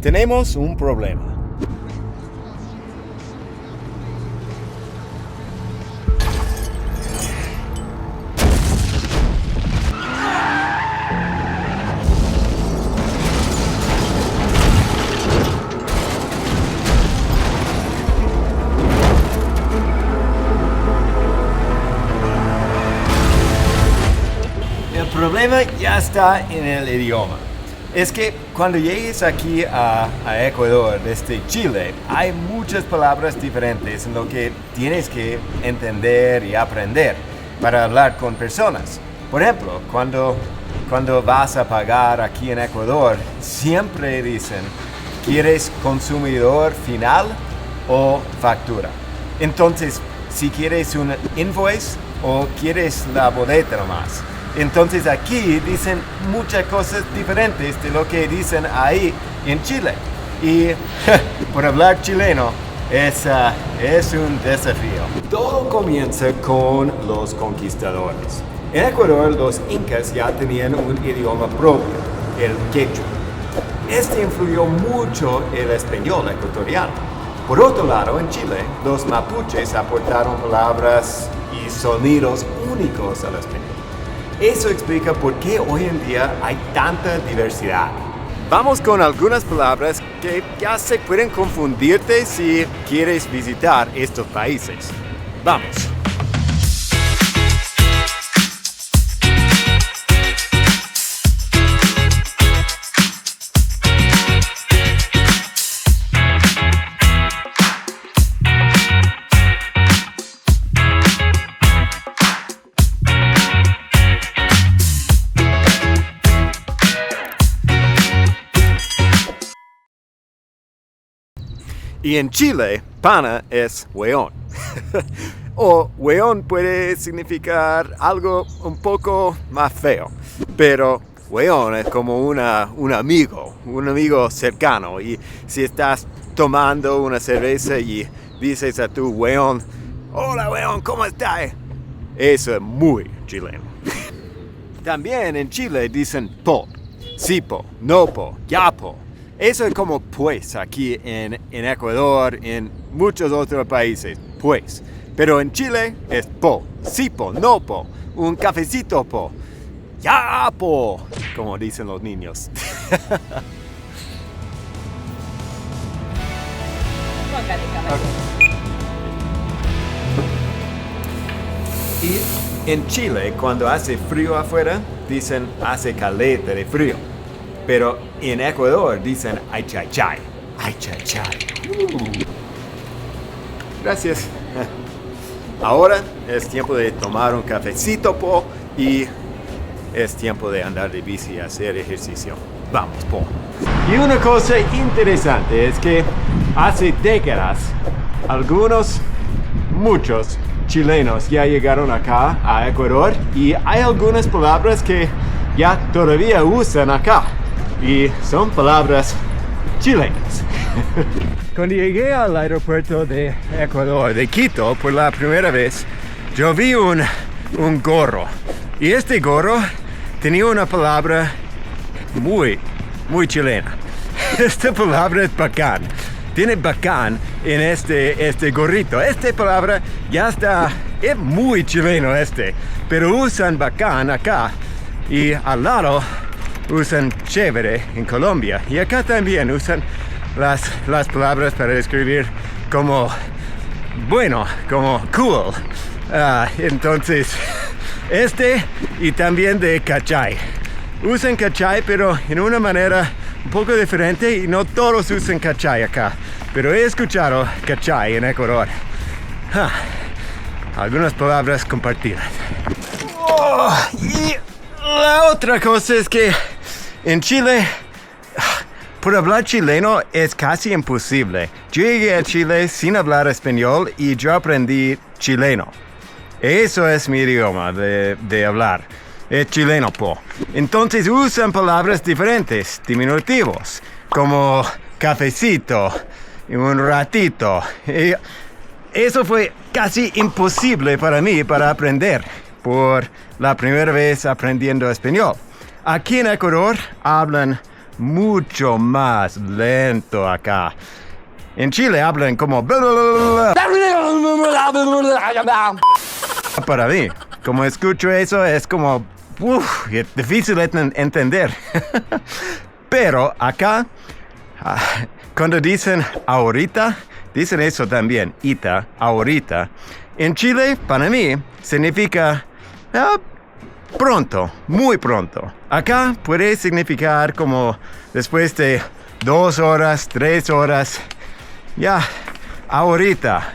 Tenemos un problema. El problema ya está en el idioma. Es que cuando llegues aquí a Ecuador desde Chile, hay muchas palabras diferentes en lo que tienes que entender y aprender para hablar con personas. Por ejemplo, cuando vas a pagar aquí en Ecuador, siempre dicen, ¿quieres consumidor final o factura? Entonces, si quieres un invoice o quieres la boleta nomás. Entonces aquí dicen muchas cosas diferentes de lo que dicen ahí en Chile. Y por hablar chileno es un desafío. Todo comienza con los conquistadores. En Ecuador los incas ya tenían un idioma propio, el quechua. Este influyó mucho el español ecuatoriano. Por otro lado, en Chile, los mapuches aportaron palabras y sonidos únicos al español. Eso explica por qué hoy en día hay tanta diversidad. Vamos con algunas palabras que ya se pueden confundirte si quieres visitar estos países. Vamos. Y en Chile, pana es weón. O weón puede significar algo un poco más feo. Pero weón es como un amigo cercano. Y si estás tomando una cerveza y dices a tu weón, hola weón, ¿cómo estás? Eso es muy chileno. También en Chile dicen po, sipo, nopo, yapo. Eso es como pues aquí en Ecuador, en muchos otros países, pues. Pero en Chile es po, sipo, nopo, un cafecito po, ya po, como dicen los niños. Y en Chile, cuando hace frío afuera, dicen hace caleta de frío. Pero en Ecuador dicen ay chay chay, ay chay chay. Gracias. Ahora es tiempo de tomar un cafecito po y es tiempo de andar de bici y hacer ejercicio. Vamos po. Y una cosa interesante es que hace décadas muchos chilenos ya llegaron acá a Ecuador y hay algunas palabras que ya todavía usan acá. Y son palabras chilenas. Cuando llegué al aeropuerto de Ecuador, de Quito, por la primera vez, yo vi un gorro. Y este gorro tenía una palabra muy chilena. Esta palabra es bacán. Tiene bacán en este gorrito. Esta palabra ya está, es muy chileno pero usan bacán acá. Y al lado usan chévere en Colombia y acá también usan las palabras para describir como bueno, como cool. Entonces y también de cachay. Usan cachay pero en una manera un poco diferente y no todos usan cachay acá, pero he escuchado cachay en Ecuador. Algunas palabras compartidas. Y la otra cosa es que en Chile, por hablar chileno es casi imposible. Yo llegué a Chile sin hablar español y yo aprendí chileno. Eso es mi idioma de hablar. Es chileno, po. Entonces usan palabras diferentes, diminutivos, como cafecito, un ratito. Y eso fue casi imposible para mí para aprender por la primera vez aprendiendo español. Aquí en Ecuador hablan mucho más lento acá. En Chile hablan como... Para mí, como escucho eso, es como... es difícil de entender. Pero acá, cuando dicen ahorita, dicen eso también, ita, ahorita. En Chile, para mí, significa pronto, muy pronto. Acá puede significar como después de 2 horas, 3 horas, ya, ahorita.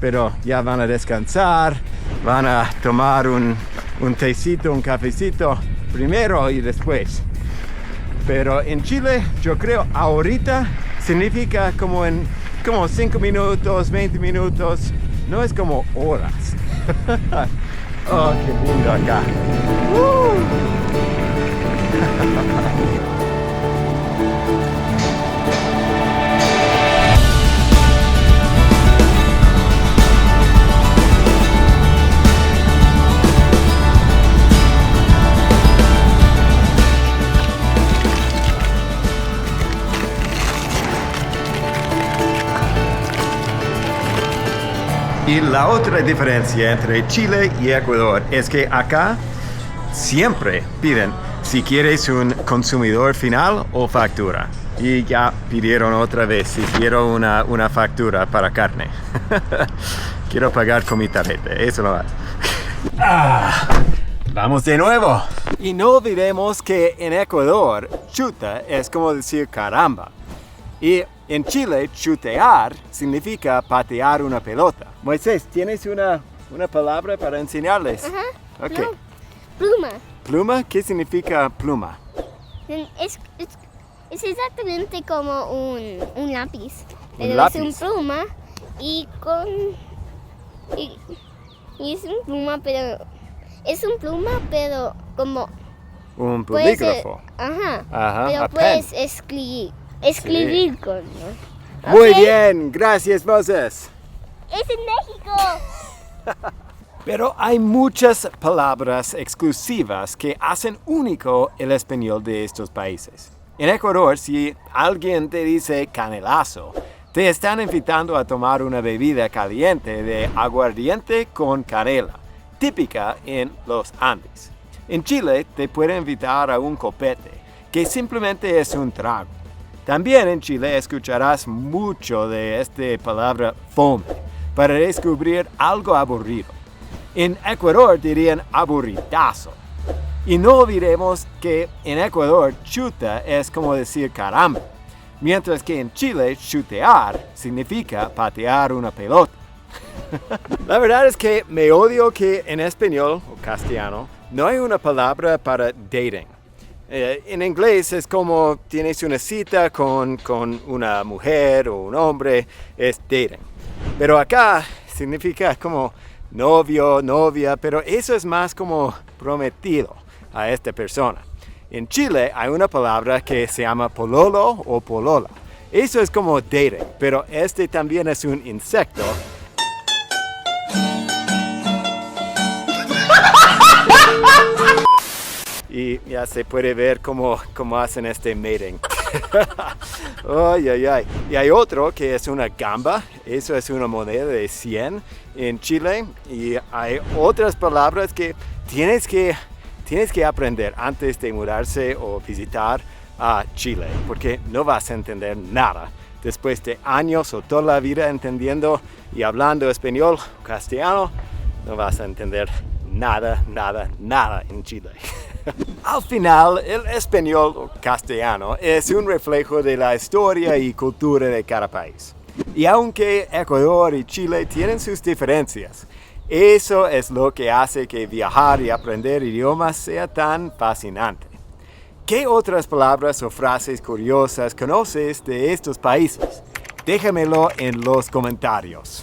Pero ya van a descansar, van a tomar un tecito, un cafecito primero y después. Pero en Chile, yo creo ahorita significa como 5 minutos, 20 minutos. No es como horas. Oh, qué lindo acá. Y la otra diferencia entre Chile y Ecuador es que acá siempre piden si quieres un consumidor final o factura. Y ya pidieron otra vez si quiero una factura para carne. Quiero pagar con mi tarjeta, eso lo hace. Vamos de nuevo. Y no olvidemos que en Ecuador, chuta es como decir caramba. Y en Chile, chutear significa patear una pelota. Moisés, ¿tienes una palabra para enseñarles? Ajá. Okay. No. Pluma. ¿Pluma? ¿Qué significa pluma? Es exactamente como un lápiz. Pero lápiz. es un pluma y es un pluma, pero es un pluma, pero como Un puedes, bolígrafo. ajá. Ajá, Pero a puedes pen. escribir con, ¿no? Muy Ok. bien, gracias Moisés. Es en México. Pero hay muchas palabras exclusivas que hacen único el español de estos países. En Ecuador, si alguien te dice canelazo, te están invitando a tomar una bebida caliente de aguardiente con canela, típica en los Andes. En Chile te pueden invitar a un copete, que simplemente es un trago. También en Chile escucharás mucho de esta palabra fome, para descubrir algo aburrido. En Ecuador dirían aburridazo. Y no olvidemos que en Ecuador chuta es como decir caramba, mientras que en Chile chutear significa patear una pelota. La verdad es que me odio que en español o castellano no hay una palabra para dating. En inglés es como tienes una cita con una mujer o un hombre, es dating. Pero acá significa como novio, novia, pero eso es más como prometido a esta persona. En Chile hay una palabra que se llama pololo o polola. Eso es como dating, pero este también es un insecto. Y ya se puede ver cómo hacen este mating. Ay, ay, ay. Y hay otro que es una gamba. Eso es una moneda de 100 en Chile. Y hay otras palabras que tienes que aprender antes de mudarse o visitar a Chile. Porque no vas a entender nada. Después de años o toda la vida entendiendo y hablando español o castellano, no vas a entender nada en Chile. Al final, el español o castellano es un reflejo de la historia y cultura de cada país. Y aunque Ecuador y Chile tienen sus diferencias, eso es lo que hace que viajar y aprender idiomas sea tan fascinante. ¿Qué otras palabras o frases curiosas conoces de estos países? Déjamelo en los comentarios.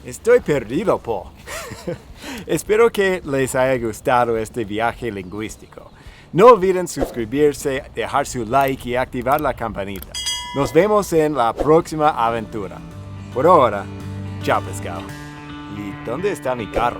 Estoy perdido, Paul. Espero que les haya gustado este viaje lingüístico. No olviden suscribirse, dejar su like y activar la campanita. Nos vemos en la próxima aventura. Por ahora, chao pescado. ¿Y dónde está mi carro?